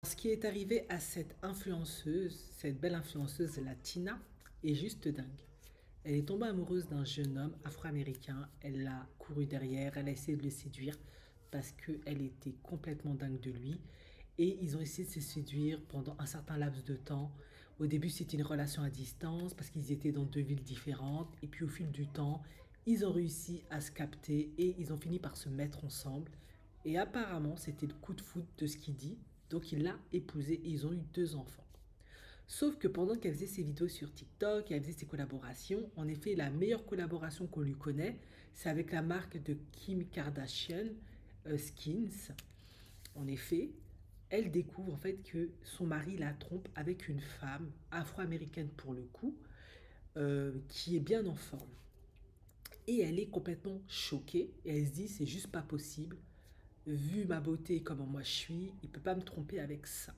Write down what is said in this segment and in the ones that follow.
Ce qui est arrivé à cette influenceuse, cette belle influenceuse latina, est juste dingue. Elle est tombée amoureuse d'un jeune homme afro-américain, elle l'a couru derrière, elle a essayé de le séduire parce qu'elle était complètement dingue de lui. Et ils ont essayé de se séduire pendant un certain laps de temps. Au début, c'était une relation à distance parce qu'ils étaient dans deux villes différentes. Et puis au fil du temps, ils ont réussi à se capter et ils ont fini par se mettre ensemble. Et apparemment, c'était le coup de foudre de ce qu'il dit. Donc il l'a épousée et ils ont eu deux enfants. Sauf que pendant qu'elle faisait ses vidéos sur TikTok, elle faisait ses collaborations, en effet, la meilleure collaboration qu'on lui connaît, c'est avec la marque de Kim Kardashian, Skins. En effet, elle découvre en fait que son mari la trompe avec une femme afro-américaine pour le coup, qui est bien en forme. Et elle est complètement choquée et elle se dit c'est juste pas possible. Vu ma beauté et comment moi je suis, il peut pas me tromper avec ça.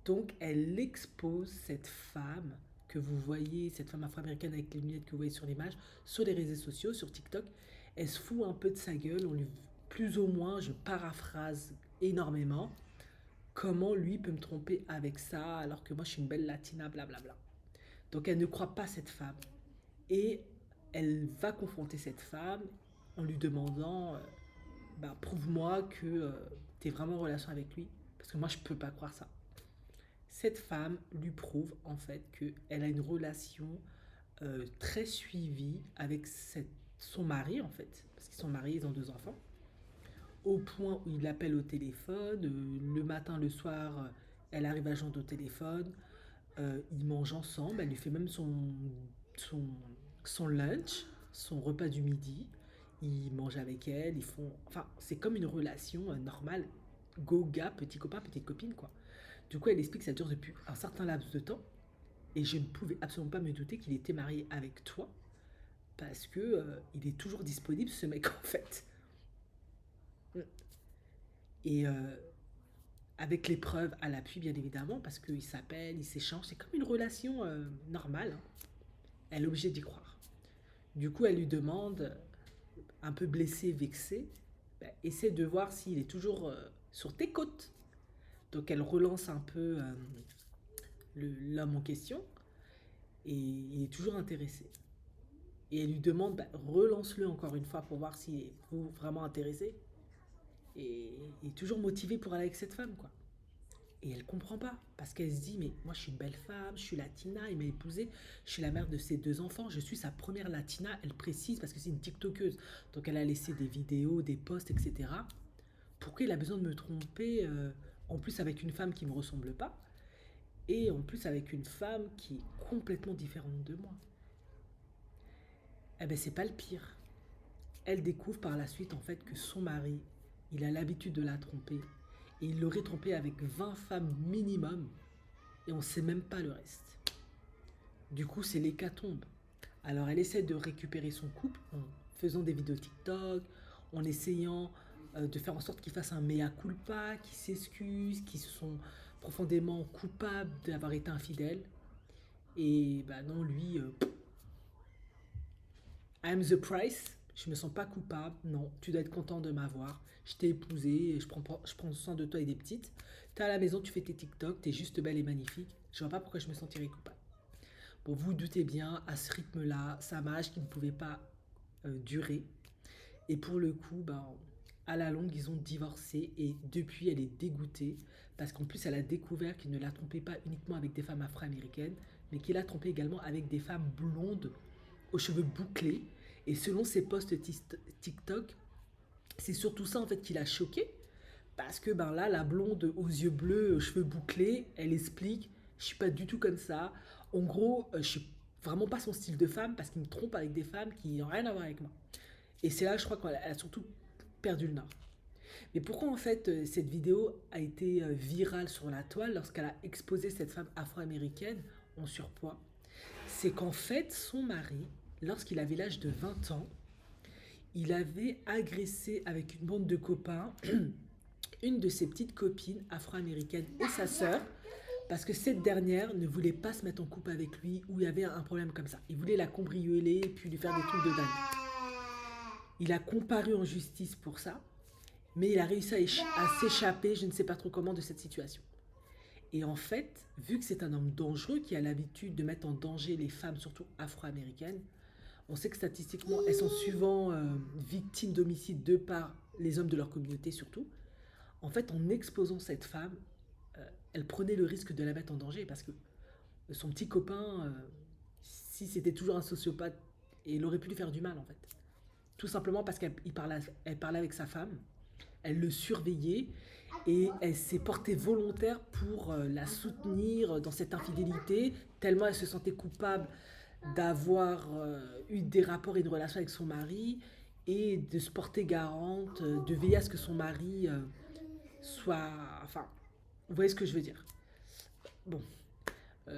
Donc elle expose cette femme que vous voyez, cette femme afro-américaine avec les lunettes que vous voyez sur l'image, sur les réseaux sociaux, sur TikTok. Elle se fout un peu de sa gueule, on lui, plus ou moins, je paraphrase énormément, comment lui peut me tromper avec ça alors que moi je suis une belle latina, blablabla. Donc elle ne croit pas cette femme. Et elle va confronter cette femme en lui demandant bah, prouve-moi que tu es vraiment en relation avec lui, parce que moi je peux pas croire ça. Cette femme lui prouve en fait qu'elle a une relation très suivie avec son mari en fait, parce qu'ils sont mariés, ils ont deux enfants, au point où il l'appelle au téléphone, le matin, le soir, elle arrive à joindre au téléphone, ils mangent ensemble, elle lui fait même son, son lunch, son repas du midi, ils mangent avec elle, ils font... Enfin, c'est comme une relation normale, go-gars, petit copain, petite copine, quoi. Du coup, elle explique que ça dure depuis un certain laps de temps, et je ne pouvais absolument pas me douter qu'il était marié avec toi, parce que il est toujours disponible, ce mec, en fait. Et avec les preuves à l'appui, bien évidemment, parce qu'ils s'appellent, ils s'échangent. C'est comme une relation normale, hein. Elle est obligée d'y croire. Du coup, elle lui demande, un peu blessée, vexée, bah, essaie de voir s'il est toujours sur tes côtes. Donc elle relance un peu l'homme en question et il est toujours intéressé. Et elle lui demande, bah, relance-le encore une fois pour voir s'il est vraiment intéressé. Et il est toujours motivé pour aller avec cette femme, quoi. Et elle comprend pas, parce qu'elle se dit, mais moi je suis une belle femme, je suis latina, il m'a épousée, je suis la mère de ses deux enfants, je suis sa première latina, elle précise, parce que c'est une TikTokeuse. Donc elle a laissé des vidéos, des posts, etc. Pourquoi il a besoin de me tromper, en plus avec une femme qui ne me ressemble pas, et en plus avec une femme qui est complètement différente de moi? Eh ben c'est pas le pire. Elle découvre par la suite en fait que son mari, il a l'habitude de la tromper, et il l'aurait trompée avec 20 femmes minimum, et on ne sait même pas le reste. Du coup, c'est l'hécatombe. Alors, elle essaie de récupérer son couple en faisant des vidéos TikTok, en essayant de faire en sorte qu'il fasse un mea culpa, qu'il s'excuse, qu'ils se sont profondément coupables d'avoir été infidèles. Et bah non, lui, I'm the price, je me sens pas coupable, non, tu dois être content de m'avoir. Je t'ai épousé, je prends soin de toi et des petites. T'es à la maison, tu fais tes TikTok, t'es juste belle et magnifique. Je vois pas pourquoi je me sentirais coupable. Bon, vous, vous doutez bien, à ce rythme-là, ça m'a qui ne pouvait pas durer. Et pour le coup, ben, à la longue, ils ont divorcé et depuis, elle est dégoûtée parce qu'en plus, elle a découvert qu'il ne la trompait pas uniquement avec des femmes afro-américaines, mais qu'il la trompait également avec des femmes blondes aux cheveux bouclés. Et selon ses posts TikTok, c'est surtout ça en fait qui l'a choquée. Parce que ben là, la blonde aux yeux bleus, aux cheveux bouclés, elle explique, je suis pas du tout comme ça. En gros, je suis vraiment pas son style de femme parce qu'il me trompe avec des femmes qui n'ont rien à voir avec moi. Et c'est là, je crois qu'elle a surtout perdu le nord. Mais pourquoi en fait cette vidéo a été virale sur la toile lorsqu'elle a exposé cette femme afro-américaine en surpoids? C'est qu'en fait, son mari, lorsqu'il avait l'âge de 20 ans, il avait agressé avec une bande de copains une de ses petites copines afro-américaines et sa sœur, parce que cette dernière ne voulait pas se mettre en couple avec lui ou il y avait un problème comme ça. Il voulait la cambrioler et puis lui faire des trucs de dingue. Il a comparu en justice pour ça, mais il a réussi à s'échapper, je ne sais pas trop comment, de cette situation. Et en fait, vu que c'est un homme dangereux qui a l'habitude de mettre en danger les femmes, surtout afro-américaines, on sait que statistiquement, elles sont souvent victimes d'homicides de par les hommes de leur communauté surtout. En fait, en exposant cette femme, elle prenait le risque de la mettre en danger parce que son petit copain, si c'était toujours un sociopathe, il aurait pu lui faire du mal en fait. Tout simplement parce elle parlait avec sa femme, elle le surveillait et elle s'est portée volontaire pour la soutenir dans cette infidélité, tellement elle se sentait coupable d'avoir eu des rapports et une relation avec son mari et de se porter garante, de veiller à ce que son mari soit... Enfin, vous voyez ce que je veux dire. Bon,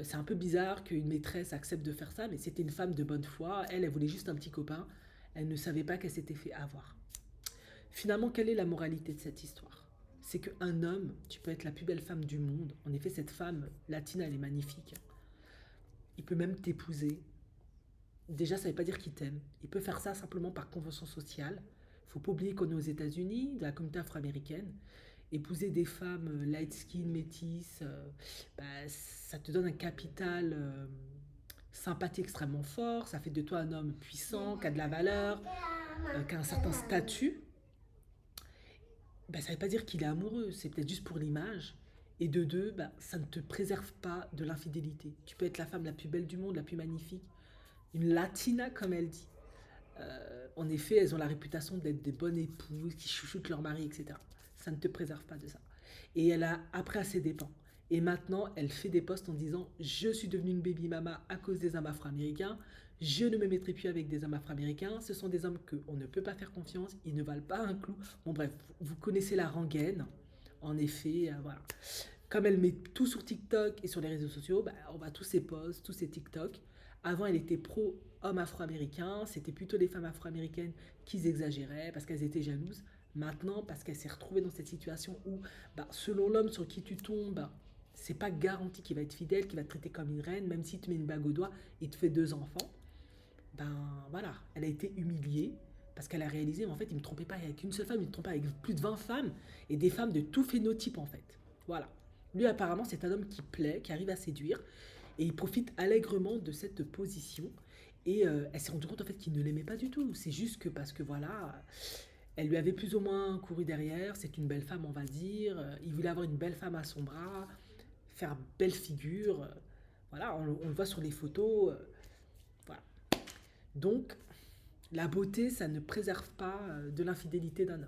c'est un peu bizarre qu'une maîtresse accepte de faire ça, mais c'était une femme de bonne foi. Elle voulait juste un petit copain. Elle ne savait pas qu'elle s'était fait avoir. Finalement, quelle est la moralité de cette histoire? C'est qu'un homme, tu peux être la plus belle femme du monde. En effet, cette femme, Latina, elle est magnifique. Il peut même t'épouser. Déjà, ça ne veut pas dire qu'il t'aime. Il peut faire ça simplement par convention sociale. Il ne faut pas oublier qu'on est aux États-Unis, de la communauté afro-américaine. Épouser des femmes light skin, métisses, bah, ça te donne un capital sympathie extrêmement fort. Ça fait de toi un homme puissant, qui a de la valeur, qui a un certain statut. Bah, ça ne veut pas dire qu'il est amoureux, c'est peut-être juste pour l'image. Et de deux, bah, ça ne te préserve pas de l'infidélité. Tu peux être la femme la plus belle du monde, la plus magnifique, une latina comme elle dit. En effet, elles ont la réputation d'être des bonnes épouses, qui chouchoutent leur mari, etc. Ça ne te préserve pas de ça. Et elle a appris à ses dépens. Et maintenant, elle fait des posts en disant je suis devenue une baby mama à cause des hommes afro-américains. Je ne me mettrai plus avec des hommes afro-américains. Ce sont des hommes qu'on ne peut pas faire confiance. Ils ne valent pas un clou. Bon, bref, vous connaissez la rengaine. En effet, voilà. Comme elle met tout sur TikTok et sur les réseaux sociaux, bah, on voit tous ses posts, tous ses TikTok. Avant, elle était pro homme afro-américain. C'était plutôt les femmes afro-américaines qui exagéraient parce qu'elles étaient jalouses. Maintenant, parce qu'elle s'est retrouvée dans cette situation où, bah, selon l'homme sur qui tu tombes, bah, c'est pas garanti qu'il va être fidèle, qu'il va te traiter comme une reine, même si tu mets une bague au doigt et te fait 2 enfants. Ben voilà, elle a été humiliée parce qu'elle a réalisé, mais en fait, il ne me trompait pas avec une seule femme, il me trompait avec plus de 20 femmes et des femmes de tout phénotype en fait. Voilà. Lui, apparemment, c'est un homme qui plaît, qui arrive à séduire et il profite allègrement de cette position. Et elle s'est rendue compte en fait qu'il ne l'aimait pas du tout. C'est juste que parce que voilà, elle lui avait plus ou moins couru derrière. C'est une belle femme, on va dire. Il voulait avoir une belle femme à son bras, faire belle figure. Voilà, on le voit sur les photos. Voilà. Donc, la beauté, ça ne préserve pas de l'infidélité d'un homme.